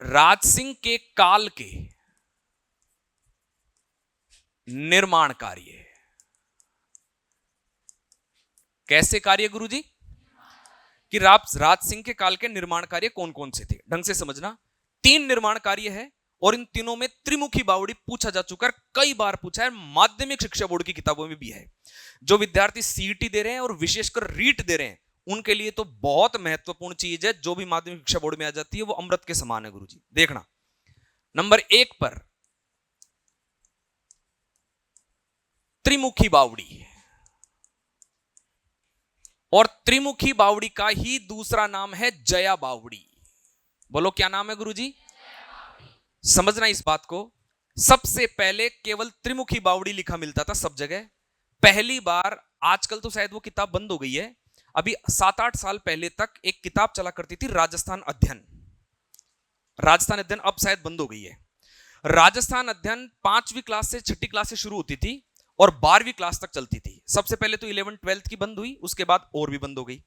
राज सिंह के काल के निर्माण कार्य। कैसे कार्य गुरुजी? कि राज सिंह के काल के निर्माण कार्य कौन कौन से थे, ढंग से समझना। 3 निर्माण कार्य है और इन तीनों में त्रिमुखी बावड़ी पूछा जा चुका है, कई बार पूछा है, माध्यमिक शिक्षा बोर्ड की किताबों में भी है। जो विद्यार्थी सीईटी दे रहे हैं और विशेषकर रीट दे रहे हैं उनके लिए तो बहुत महत्वपूर्ण चीज है। जो भी माध्यमिक शिक्षा बोर्ड में आ जाती है वो अमृत के समान है गुरुजी। देखना, नंबर 1 पर त्रिमुखी बावड़ी, और त्रिमुखी बावड़ी का ही दूसरा नाम है जया बावड़ी। बोलो क्या नाम है गुरुजी? समझना इस बात को। सबसे पहले केवल त्रिमुखी बावड़ी लिखा मिलता था सब जगह। पहली बार, आजकल तो शायद वो किताब बंद हो गई है, अभी 7-8 साल पहले तक एक किताब चला करती थी राजस्थान अध्ययन। राजस्थान अध्ययन अब शायद बंद हो गई है। राजस्थान अध्ययन 5वीं क्लास से 6ठी क्लास से शुरू होती थी और 12वीं क्लास तक चलती थी। सबसे पहले तो 11th-12th की बंद हुई, उसके बाद और भी बंद हो गई।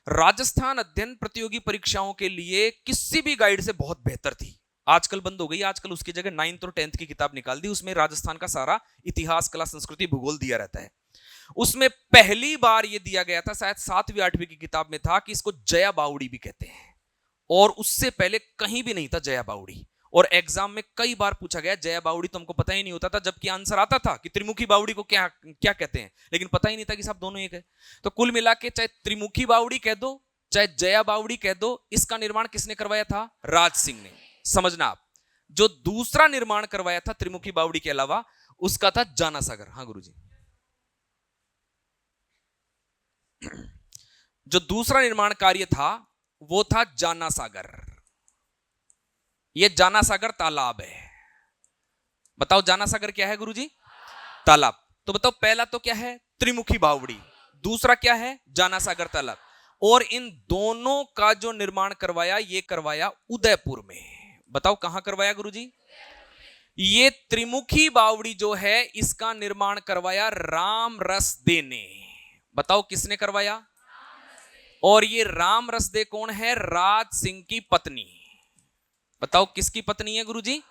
राजस्थान अध्ययन प्रतियोगी परीक्षाओं के लिए किसी भी गाइड से बहुत बेहतर थी। आजकल बंद हो गई, आजकल उसकी जगह 9th और 10th की किताब निकाल दी, उसमें राजस्थान का सारा इतिहास, कला, संस्कृति, भूगोल दिया रहता है। उसमें पहली बार यह दिया गया था, शायद 7वीं 8वीं की किताब में था, कि इसको जया बावड़ी भी कहते हैं, और उससे पहले कहीं भी नहीं था जया बावड़ी। और एग्जाम में कई बार पूछा गया जया बावड़ी तो हमको पता ही नहीं होता था, जबकि आंसर आता था कि त्रिमुखी बावड़ी को क्या क्या कहते हैं, लेकिन पता ही नहीं था कि सब दोनों एक है। तो कुल मिला के चाहे त्रिमुखी बावड़ी कह दो चाहे जया बावड़ी कह दो, इसका निर्माण किसने करवाया था? राज सिंह ने। समझना आप, जो दूसरा निर्माण करवाया था त्रिमुखी बावड़ी के अलावा, उसका था जाना सागर। हाँ गुरुजी, जो दूसरा निर्माण कार्य था वो था जाना सागर। ये जाना सागर तालाब है। बताओ जाना सागर क्या है गुरुजी? तालाब। तो बताओ पहला तो क्या है? त्रिमुखी बावड़ी। दूसरा क्या है? जाना सागर तालाब। और इन दोनों का जो निर्माण करवाया, ये करवाया उदयपुर में। बताओ कहां करवाया गुरुजी? ये त्रिमुखी बावड़ी जो है इसका निर्माण करवाया राम रसदे ने। बताओ किसने करवाया? और ये राम रसदे कौन है? राज सिंह की पत्नी। बताओ किसकी पत्नी है गुरुजी?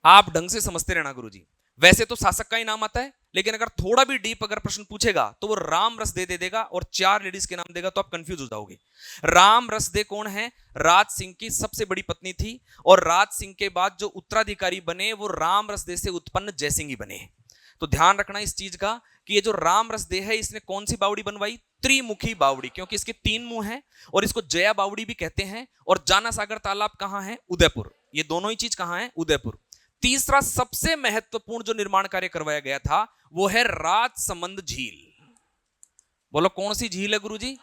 आप ढंग से समझते रहना गुरुजी। वैसे तो शासक का ही नाम आता है, लेकिन अगर थोड़ा भी डीप अगर प्रश्न पूछेगा तो वो राम रसदे दे देगा और 4 लेडीज के नाम देगा, तो आप कंफ्यूज हो जाओगे। राम रसदे कौन है? राज सिंह की सबसे बड़ी पत्नी थी, और राज सिंह के बाद जो उत्तराधिकारी बने वो राम रसदे से उत्पन्न जयसिंह ही बने। तो ध्यान रखना इस चीज का कि ये जो राम रसदे है इसने कौन सी बावड़ी बनवाई? त्रिमुखी बावड़ी, क्योंकि इसके 3 मुंह हैं, और इसको जया बावड़ी भी कहते हैं। और जाना सागर तालाब कहां है? उदयपुर। ये दोनों ही चीज कहां है? उदयपुर। तीसरा सबसे महत्वपूर्ण जो निर्माण कार्य करवाया गया था वो है राजसमंद झील। बोलो कौन सी झील है गुरुजी?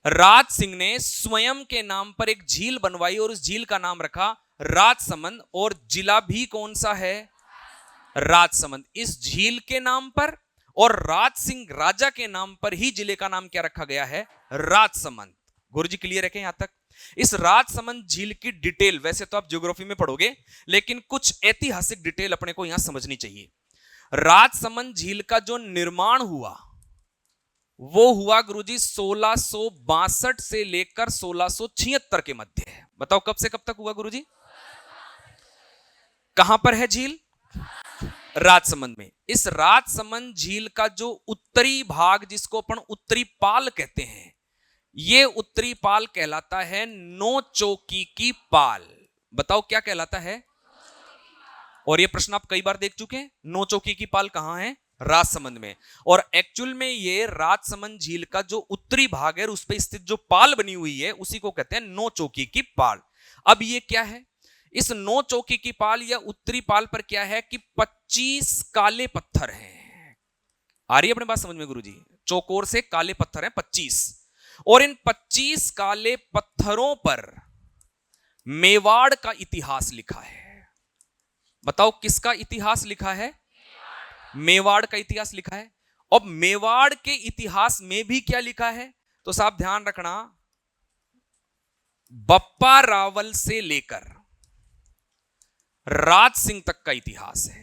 राज सिंह ने स्वयं के नाम पर एक झील बनवाई और उस झील का नाम रखा राजसमंद, और जिला भी कौन सा है? राजसमंद। इस झील के नाम पर और राज सिंह राजा के नाम पर ही जिले का नाम क्या रखा गया है? राजसमंद। गुरुजी क्लियर है क्या यहां तक? इस राजसमंद झील की डिटेल वैसे तो आप ज्योग्राफी में पढ़ोगे, लेकिन कुछ ऐतिहासिक डिटेल अपने को यहां समझनी चाहिए। राजसमंद झील का जो निर्माण हुआ वो हुआ गुरुजी 1662 से लेकर 1676 के मध्य। बताओ कब से कब तक हुआ गुरुजी? कहां पर है झील? राजसमंद में। इस राजसमंद झील का जो उत्तरी भाग, जिसको अपन उत्तरी पाल कहते हैं, ये उत्तरी पाल कहलाता है नौचौकी की पाल। बताओ क्या कहलाता है? और ये प्रश्न आप कई बार देख चुके हैं। नौचौकी की पाल कहां है? राजसमंद में। और एक्चुअल में ये राजसमंद झील का जो उत्तरी भाग है उस पर स्थित जो पाल बनी हुई है उसी को कहते हैं नौचौकी की पाल। अब ये क्या है? इस नौचौकी की पाल या उत्तरी पाल पर क्या है कि 25 काले पत्थर हैं। आ रही है अपने बात समझ में गुरुजी? चौकोर से काले पत्थर हैं 25, और इन 25 काले पत्थरों पर मेवाड़ का इतिहास लिखा है। बताओ किसका इतिहास लिखा है? मेवाड़ का इतिहास लिखा है। अब मेवाड़ के इतिहास में भी क्या लिखा है? तो साहब ध्यान रखना, बप्पा रावल से लेकर राज सिंह तक का इतिहास है।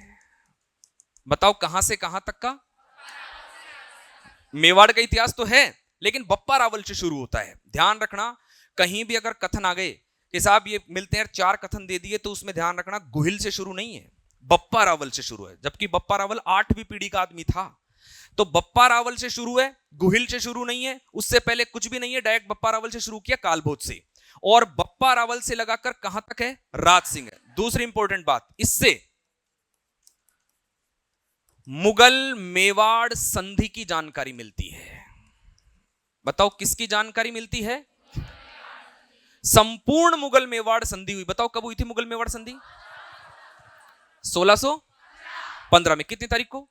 बताओ कहां से कहां तक का? मेवाड़ का इतिहास तो है, लेकिन बप्पा रावल से शुरू होता है। ध्यान रखना, कहीं भी अगर कथन आ गए कि साहब ये मिलते हैं 4 कथन दे दिए, तो उसमें ध्यान रखना गुहिल से शुरू नहीं है, बप्पा रावल से शुरू है, जबकि बप्पा रावल 8वीं पीढ़ी का आदमी था। तो बप्पा रावल से शुरू है, गुहिल से शुरू नहीं है, उससे पहले कुछ भी नहीं है, डायरेक्ट बप्पा रावल से शुरू किया कालभोज से, और बप्पा रावल से लगाकर कहां तक है, राज सिंह है। दूसरी इंपॉर्टेंट बात, इससे मुगल मेवाड़ संधि की जानकारी मिलती है। बताओ किसकी जानकारी मिलती है? संपूर्ण मुगल मेवाड़ संधि हुई। बताओ कब हुई थी मुगल मेवाड़ संधि? 1615 में। कितनी तारीख को?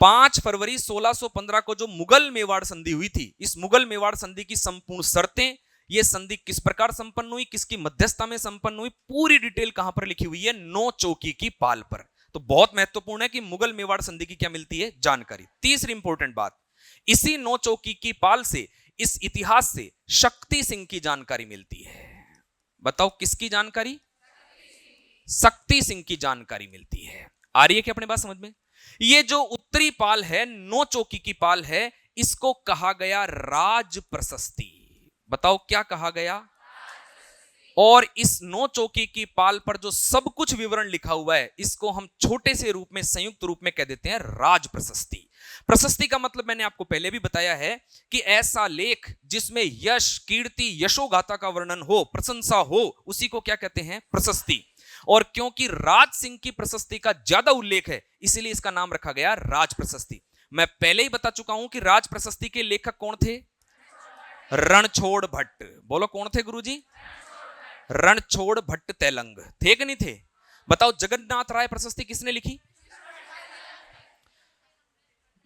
5 फरवरी 1615 को जो मुगल मेवाड़ संधि हुई थी, इस मुगल मेवाड़ संधि की संपूर्ण शर्तें, ये संधि किस प्रकार संपन्न हुई, किसकी मध्यस्थता में संपन्न हुई, पूरी डिटेल कहां पर लिखी हुई है? नो चौकी की पाल पर। तो बहुत महत्वपूर्ण है कि मुगल मेवाड़ संधि की क्या मिलती है? जानकारी। तीसरी इंपॉर्टेंट बात, इसी नो चौकी की पाल से, इस इतिहास से शक्ति सिंह की जानकारी मिलती है। बताओ किसकी जानकारी? शक्ति सिंह की जानकारी मिलती है। आ रही है क्या अपने बात समझ में? ये जो उत्तरी पाल है, नो चौकी की पाल है, इसको कहा गया राज प्रशस्ति। बताओ क्या कहा गया? और इस नो चौकी की पाल पर जो सब कुछ विवरण लिखा हुआ है, इसको हम छोटे से रूप में, संयुक्त रूप में कह देते हैं राज प्रशस्ति। प्रशस्ति का मतलब मैंने आपको पहले भी बताया है कि ऐसा लेख जिसमें यश, कीर्ति, यशोगाथा का वर्णन हो, प्रशंसा हो, उसी को क्या कहते हैं? प्रशस्ति। और क्योंकि राज सिंह की प्रशस्ति का ज्यादा उल्लेख है, इसीलिए इसका नाम रखा गया राज प्रशस्ति। मैं पहले ही बता चुका हूं कि राज प्रशस्ति के लेखक कौन थे? रणछोड़ भट्ट। बोलो कौन थे गुरुजी? रणछोड़ भट्ट तैलंग। थे कि नहीं थे? बताओ जगन्नाथ राय प्रशस्ति किसने लिखी?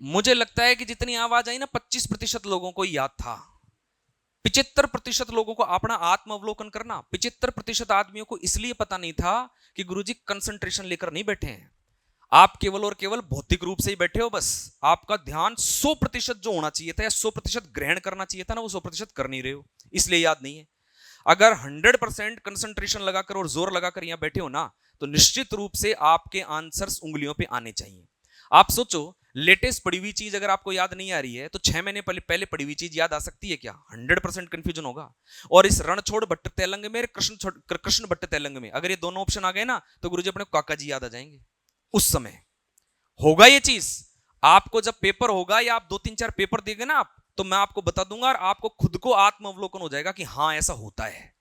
मुझे लगता है कि जितनी आवाज आई ना, 25% लोगों को याद था। 75% लोगों को अपना आत्मावलोकन करना, 75% आदमियों को इसलिए पता नहीं था कि गुरुजी कंसंट्रेशन लेकर नहीं बैठे हैं, आप केवल और केवल भौतिक रूप से ही बैठे हो। बस आपका ध्यान 100% जो होना चाहिए था, या 100% ग्रहण करना चाहिए था ना, वो 100% कर नहीं रहे हो, इसलिए याद नहीं है। अगर 100% कंसंट्रेशन लगाकर और जोर लगाकर यहां बैठे हो ना, तो निश्चित रूप से आपके आंसर्स उंगलियों पे आने चाहिए। आप सोचो, लेटेस्ट पढ़ी हुई चीज अगर आपको याद नहीं आ रही है, तो 6 महीने पहले पढ़ी हुई चीज याद आ सकती है क्या? 100% कंफ्यूजन होगा। और इस रणछोड़ भट्ट तैलंग में, कृष्ण भट्ट तैलंग में, अगर ये दोनों ऑप्शन आ गए ना, तो गुरुजी अपने काका जी याद आ जाएंगे। उस समय होगा ये चीज। आपको जब पेपर होगा, या आप 2-3-4 पेपर देंगे ना आप, तो मैं आपको बता दूंगा, और आपको खुद को आत्मावलोकन हो जाएगा कि हाँ ऐसा होता है।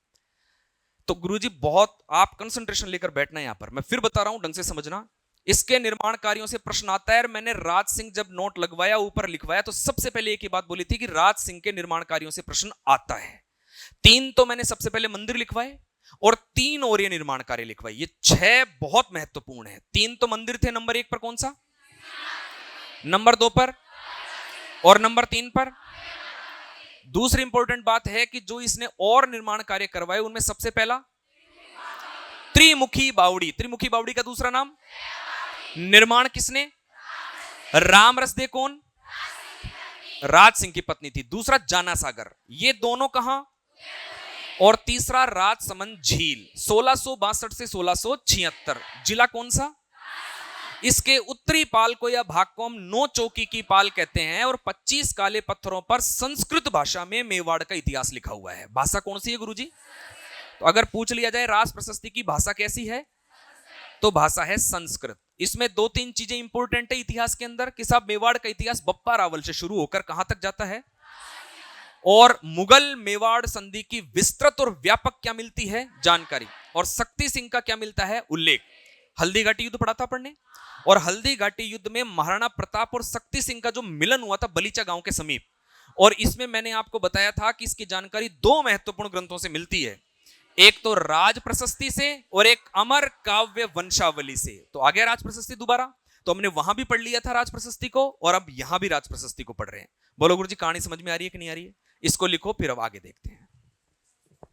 तो गुरुजी बहुत आप कंसंट्रेशन लेकर बैठना है यहां पर। मैं फिर बता रहा हूं, ढंग से समझना। इसके निर्माण कार्यों से प्रश्न आता है। मैंने राज सिंह जब नोट लगवाया, ऊपर लिखवाया, तो सबसे पहले एक ही बात बोली थी कि राज सिंह के निर्माण कार्यों से प्रश्न आता है। 3 तो मैंने सबसे पहले मंदिर लिखवाए, और 3 और ये निर्माण कार्य लिखवाए। ये 6 बहुत महत्वपूर्ण है। 3 तो मंदिर थे, नंबर 1 पर कौन सा? नंबर 2 पर, और नंबर 3 पर। दूसरी इंपॉर्टेंट बात है कि जो इसने और निर्माण कार्य करवाए, उनमें सबसे पहला त्रिमुखी बावड़ी। त्रिमुखी बावड़ी का दूसरा नाम? निर्माण किसने? रामरस दे कौन? राज सिंह की पत्नी थी। दूसरा जाना सागर, ये दोनों कहां? और तीसरा राजसमंद झील, 1662 से 1676। जिला कौन सा? इसके उत्तरी पाल को या भाग को हम नो चौकी की पाल कहते हैं, और 25 काले पत्थरों पर संस्कृत भाषा में मेवाड़ का इतिहास लिखा हुआ है। भाषा कौन सी है गुरुजी? तो अगर पूछ लिया जाए राज प्रशस्ति की भाषा कैसी है, तो भाषा है संस्कृत। इसमें 2-3 चीजें इंपॉर्टेंट है इतिहास के अंदर, कि साहब मेवाड़ का इतिहास बप्पा रावल से शुरू होकर कहां तक जाता है, और मुगल मेवाड़ संधि की विस्तृत और व्यापक क्या मिलती है? जानकारी। और शक्ति सिंह का क्या मिलता है? उल्लेख। हल्दी घाटी युद्ध पढ़ा था पढ़ने, और हल्दी घाटी युद्ध में महाराणा प्रताप और शक्ति सिंह का जो मिलन हुआ था बलीचा गांव के समीप, और इसमें मैंने आपको बताया था कि इसकी जानकारी 2 महत्वपूर्ण ग्रंथों से मिलती है, एक तो राज प्रशस्ति से, और एक अमर काव्य वंशावली से। तो आ गया राज प्रशस्ति दोबारा, तो हमने वहां भी पढ़ लिया था राज प्रशस्ति को, और अब यहां भी राज प्रशस्ति को पढ़ रहे हैं। बोलो गुरुजी, कहानी समझ में आ रही है कि नहीं आ रही है? इसको लिखो, फिर अब आगे देखते हैं।